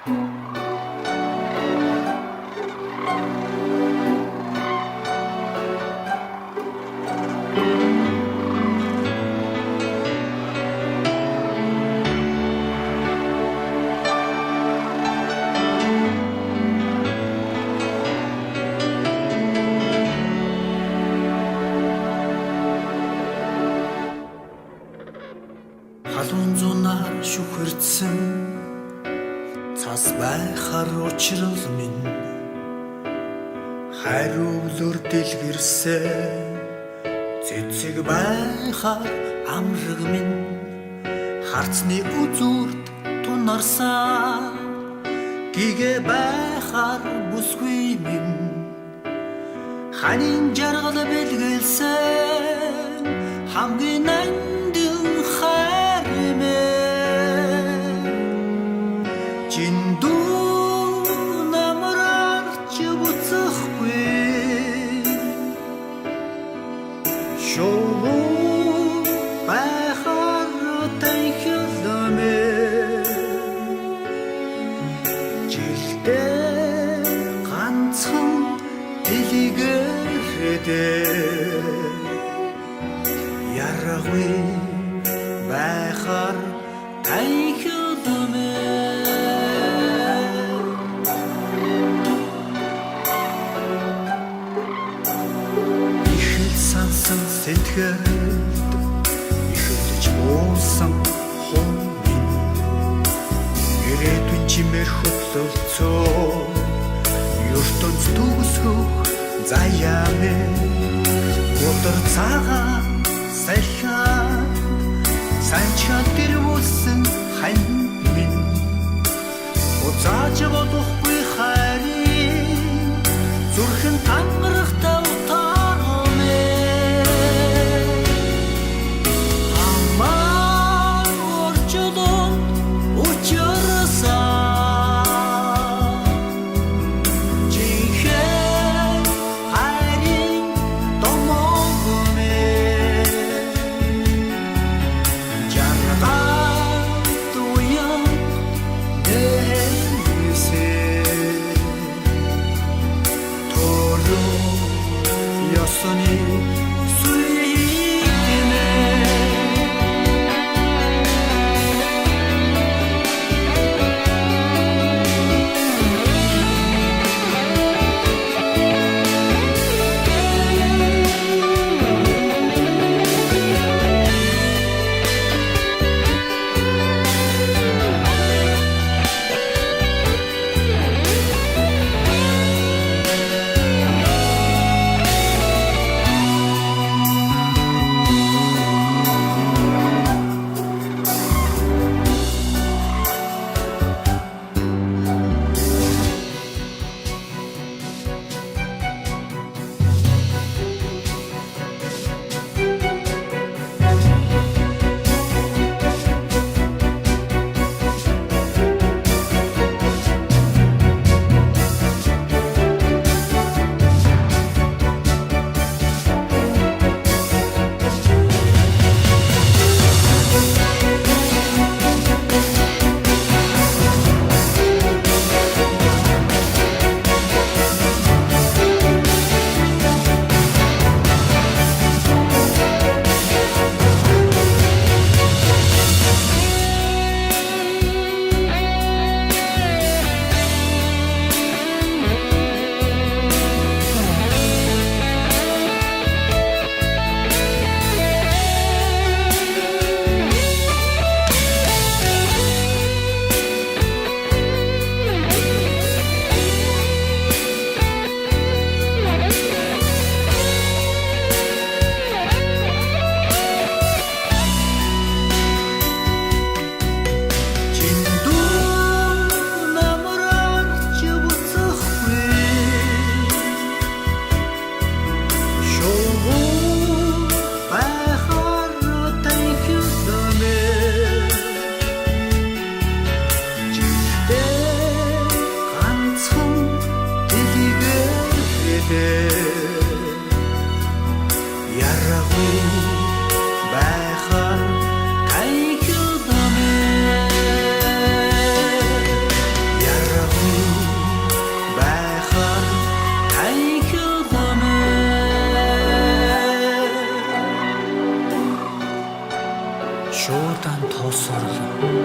Халуун зунаар шүхэрдсэн цас байхаар учрал минь хариулуур дэлгэрсэн цэцэг байхаар амраг минь харцны үзүүрт тунарсан гигэ байхаар бүсгүй минь ханин жаргал бэлгэлсэн хамгийн нандин Яраггүй байхаар тайхлдамэ ихэл сансан сэтгэлд ихэлж уусан хон минь ирээдүйн чимээр хөдлөлцөө ертөнц төгсгөх заяа минь өдөр цагаан сайхан санчаа тэрвүүлсэн хань минь уцааж бодохгүй хайрын зүрхэн тангарахтай утаармэ хамаа орчлон учрасан тосорлоо.